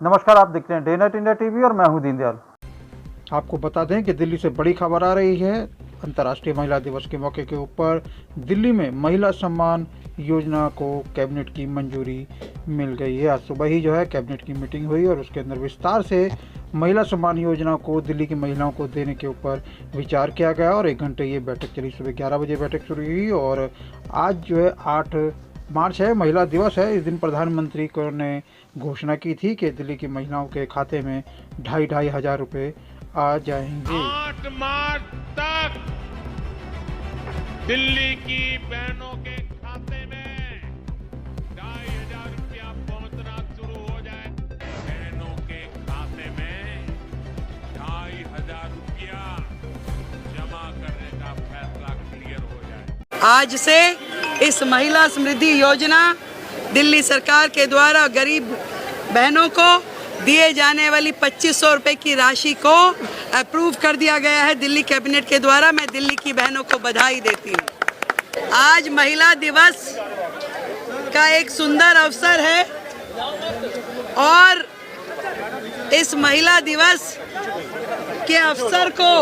नमस्कार, आप देखते हैं डे नाइट इंडिया टीवी और मैं हूं दीनदयाल। आपको बता दें कि दिल्ली से बड़ी खबर आ रही है। अंतर्राष्ट्रीय महिला दिवस के मौके के ऊपर दिल्ली में महिला सम्मान योजना को कैबिनेट की मंजूरी मिल गई है। आज सुबह ही कैबिनेट की मीटिंग हुई और उसके अंदर विस्तार से महिला सम्मान योजना को दिल्ली की महिलाओं को देने के ऊपर विचार किया गया और 1 घंटे ये बैठक चली। सुबह 11 बजे बैठक शुरू हुई और आज 8 मार्च है, महिला दिवस है। इस दिन प्रधानमंत्री ने घोषणा की थी कि दिल्ली की महिलाओं के खाते में 2,500 हजार रुपये आ जाएंगे। 8 मार्च तक दिल्ली की बहनों के खाते में 2,500 रुपया पहुंचना शुरू हो जाए। बहनों के खाते में 2,500 रुपया जमा करने का फैसला क्लियर हो जाए। आज से इस महिला समृद्धि योजना दिल्ली सरकार के द्वारा गरीब बहनों को दिए जाने वाली 2,500 रुपये की राशि को अप्रूव कर दिया गया है दिल्ली कैबिनेट के द्वारा। मैं दिल्ली की बहनों को बधाई देती हूँ। आज महिला दिवस का एक सुंदर अवसर है और इस महिला दिवस के अवसर को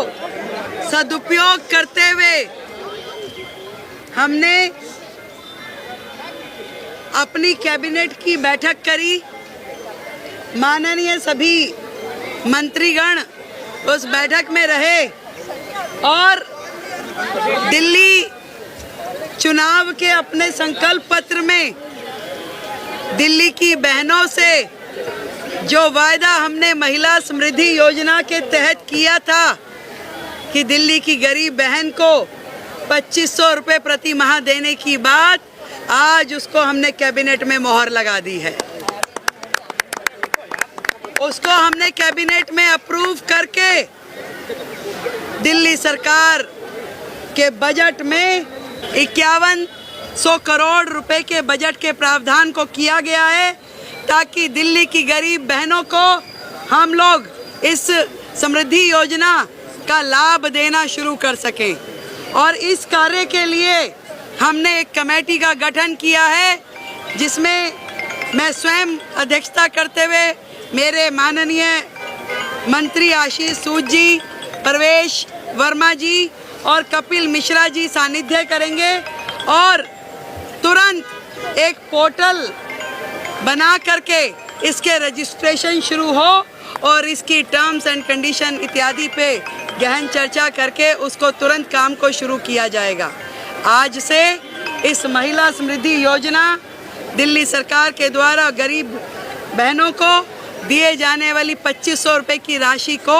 सदुपयोग करते हुए हमने अपनी कैबिनेट की बैठक करी। माननीय सभी मंत्रीगण उस बैठक में रहे और दिल्ली चुनाव के अपने संकल्प पत्र में दिल्ली की बहनों से जो वायदा हमने महिला समृद्धि योजना के तहत किया था कि दिल्ली की गरीब बहन को 2,500 रुपये प्रति माह देने की बात, आज उसको हमने कैबिनेट में मोहर लगा दी है। उसको हमने कैबिनेट में अप्रूव करके दिल्ली सरकार के बजट में 5,100 करोड़ रुपए के बजट के प्रावधान को किया गया है ताकि दिल्ली की गरीब बहनों को हम लोग इस समृद्धि योजना का लाभ देना शुरू कर सकें। और इस कार्य के लिए हमने एक कमेटी का गठन किया है जिसमें मैं स्वयं अध्यक्षता करते हुए मेरे माननीय मंत्री आशीष सूद जी, प्रवेश वर्मा जी और कपिल मिश्रा जी सानिध्य करेंगे और तुरंत एक पोर्टल बना करके इसके रजिस्ट्रेशन शुरू हो और इसकी टर्म्स एंड कंडीशन इत्यादि पे गहन चर्चा करके उसको तुरंत काम को शुरू किया जाएगा। आज से इस महिला समृद्धि योजना दिल्ली सरकार के द्वारा गरीब बहनों को दिए जाने वाली 2,500 रुपये की राशि को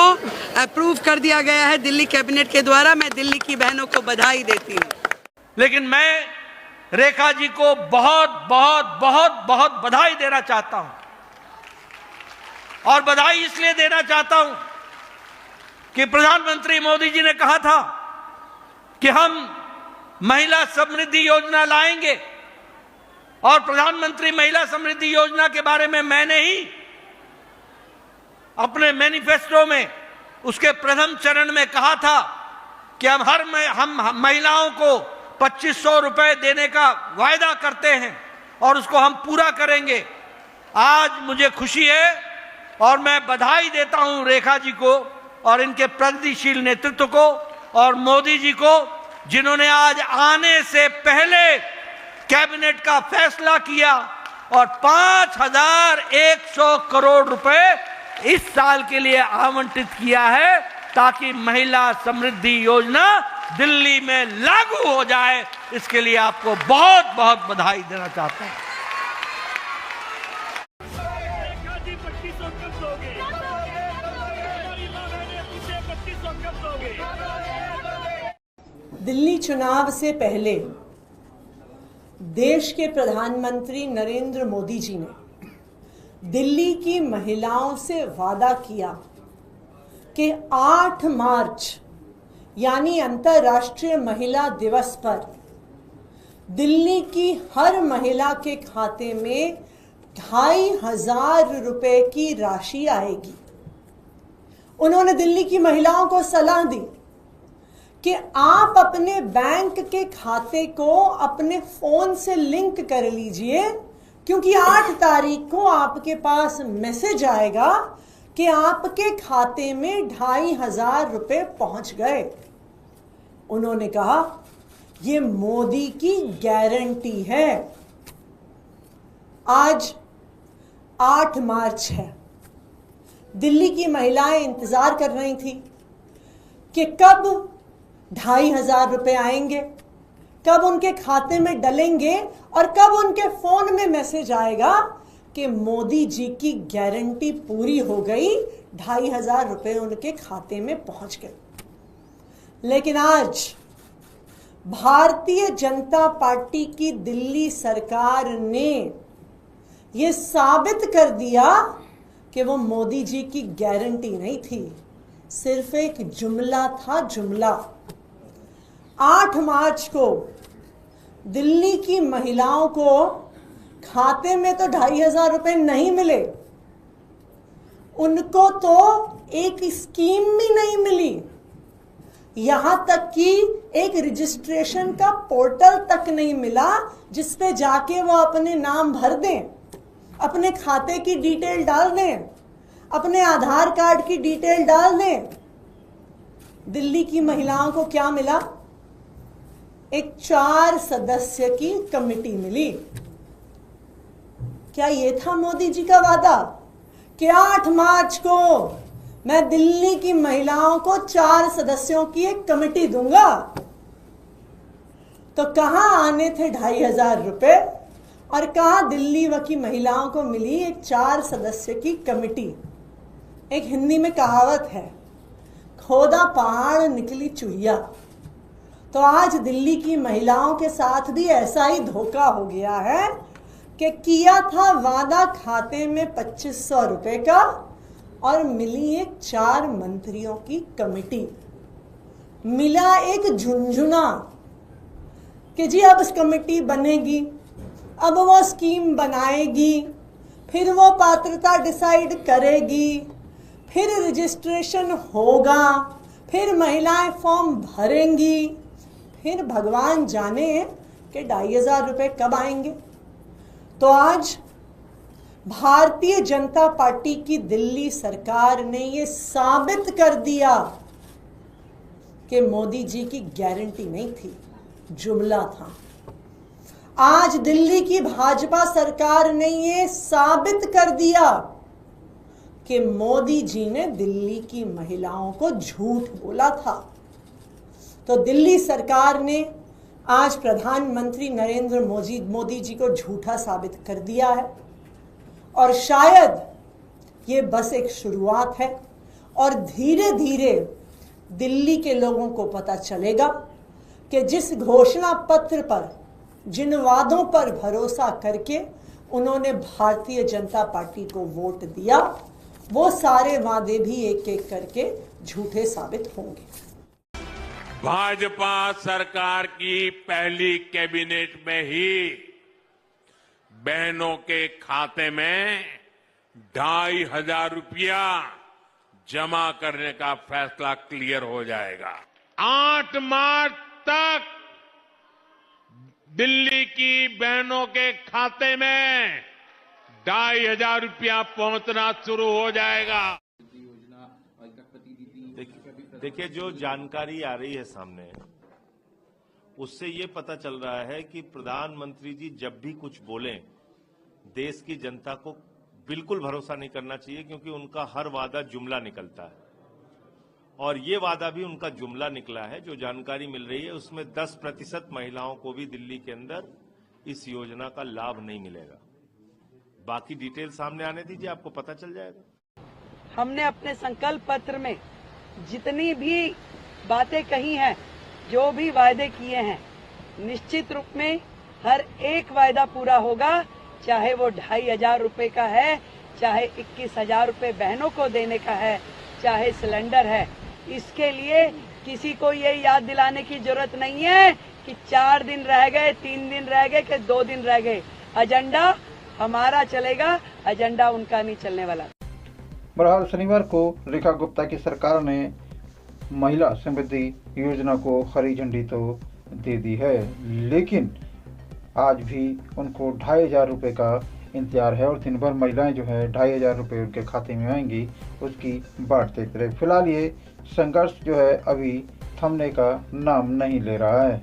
अप्रूव कर दिया गया है दिल्ली कैबिनेट के द्वारा। मैं दिल्ली की बहनों को बधाई देती हूँ। लेकिन मैं रेखा जी को बहुत बहुत बहुत बहुत बधाई देना चाहता हूं और बधाई इसलिए देना चाहता हूं कि प्रधानमंत्री मोदी जी ने कहा था कि हम महिला समृद्धि योजना लाएंगे और प्रधानमंत्री महिला समृद्धि योजना के बारे में मैंने ही अपने मैनिफेस्टो में उसके प्रथम चरण में कहा था कि हम महिलाओं को 2,500 रुपए देने का वायदा करते हैं और उसको हम पूरा करेंगे। आज मुझे खुशी है और मैं बधाई देता हूं रेखा जी को और इनके प्रगतिशील नेतृत्व को और मोदी जी को, जिन्होंने आज आने से पहले कैबिनेट का फैसला किया और 5,100 करोड़ रुपए इस साल के लिए आवंटित किया है ताकि महिला समृद्धि योजना दिल्ली में लागू हो जाए। इसके लिए आपको बहुत बहुत बधाई देना चाहता हूं। दिल्ली चुनाव से पहले देश के प्रधानमंत्री नरेंद्र मोदी जी ने दिल्ली की महिलाओं से वादा किया कि 8 मार्च यानी अंतर्राष्ट्रीय महिला दिवस पर दिल्ली की हर महिला के खाते में 2,500 रुपए की राशि आएगी। उन्होंने दिल्ली की महिलाओं को सलाह दी कि आप अपने बैंक के खाते को अपने फोन से लिंक कर लीजिए क्योंकि 8 तारीख को आपके पास मैसेज आएगा कि आपके खाते में 2,500 रुपए पहुंच गए। उन्होंने कहा ये मोदी की गारंटी है। आज 8 मार्च है। दिल्ली की महिलाएं इंतजार कर रही थी कि कब 2,500 रुपए आएंगे, कब उनके खाते में डलेंगे और कब उनके फोन में मैसेज आएगा कि मोदी जी की गारंटी पूरी हो गई, 2,500 रुपए उनके खाते में पहुंच गए। लेकिन आज भारतीय जनता पार्टी की दिल्ली सरकार ने यह साबित कर दिया कि वो मोदी जी की गारंटी नहीं थी, सिर्फ एक जुमला था, जुमला। 8 मार्च को दिल्ली की महिलाओं को खाते में तो 2,500 रुपए नहीं मिले, उनको तो एक स्कीम भी नहीं मिली, यहां तक कि एक रजिस्ट्रेशन का पोर्टल तक नहीं मिला जिसपे जाके वो अपने नाम भर दें, अपने खाते की डिटेल डाल दें, अपने आधार कार्ड की डिटेल डाल दें। दिल्ली की महिलाओं को क्या मिला? एक 4 सदस्य की कमेटी मिली। क्या ये था मोदी जी का वादा कि 8 मार्च को मैं दिल्ली की महिलाओं को 4 सदस्यों की एक कमेटी दूंगा? तो कहां आने थे 2,500 रुपए और कहां दिल्ली की महिलाओं को मिली एक 4 सदस्य की कमेटी? एक हिंदी में कहावत है, खोदा पहाड़ निकली चुहिया। तो आज दिल्ली की महिलाओं के साथ भी ऐसा ही धोखा हो गया है कि किया था वादा खाते में 2,500 रुपए का और मिली एक 4 मंत्रियों की कमेटी, मिला एक झुंझुना कि जी अब कमेटी बनेगी, अब वो स्कीम बनाएगी, फिर वो पात्रता डिसाइड करेगी, फिर रजिस्ट्रेशन होगा, फिर महिलाएं फॉर्म भरेंगी, फिर भगवान जाने कि 2,500 रुपए कब आएंगे। तो आज भारतीय जनता पार्टी की दिल्ली सरकार ने ये साबित कर दिया कि मोदी जी की गारंटी नहीं थी, जुमला था। आज दिल्ली की भाजपा सरकार ने ये साबित कर दिया कि मोदी जी ने दिल्ली की महिलाओं को झूठ बोला था। तो दिल्ली सरकार ने आज प्रधानमंत्री नरेंद्र मोदी जी को झूठा साबित कर दिया है और शायद ये बस एक शुरुआत है और धीरे धीरे दिल्ली के लोगों को पता चलेगा कि जिस घोषणा पत्र पर, जिन वादों पर भरोसा करके उन्होंने भारतीय जनता पार्टी को वोट दिया, वो सारे वादे भी एक एक करके झूठे साबित होंगे। भाजपा सरकार की पहली कैबिनेट में ही बहनों के खाते में 2,500 रुपया जमा करने का फैसला क्लियर हो जाएगा। 8 मार्च तक दिल्ली की बहनों के खाते में 2,500 रुपया पहुंचना शुरू हो जाएगा। देखिए, जो जानकारी आ रही है सामने, उससे ये पता चल रहा है कि प्रधानमंत्री जी जब भी कुछ बोलें, देश की जनता को बिल्कुल भरोसा नहीं करना चाहिए, क्योंकि उनका हर वादा जुमला निकलता है और ये वादा भी उनका जुमला निकला है। जो जानकारी मिल रही है उसमें 10% महिलाओं को भी दिल्ली के अंदर इस योजना का लाभ नहीं मिलेगा। बाकी डिटेल सामने आने दीजिए, आपको पता चल जाएगा। हमने अपने संकल्प पत्र में जितनी भी बातें कही हैं, जो भी वायदे किए हैं, निश्चित रूप में हर एक वायदा पूरा होगा, चाहे वो 2,500 रुपए का है, चाहे 21,000 रुपए बहनों को देने का है, चाहे सिलेंडर है। इसके लिए किसी को ये याद दिलाने की जरूरत नहीं है कि 4 दिन रह गए, 3 दिन रह गए कि 2 दिन रह गए। एजेंडा हमारा चलेगा, एजेंडा उनका नहीं चलने वाला। बहरहाल शनिवार को रेखा गुप्ता की सरकार ने महिला समृद्धि योजना को हरी झंडी तो दे दी है, लेकिन आज भी उनको 2,500 रुपए का इंतजार है और दिन भर महिलाएं जो है 2500 रुपये उनके खाते में आएंगी, उसकी बाट देखते रहे। फिलहाल ये संघर्ष जो है अभी थमने का नाम नहीं ले रहा है।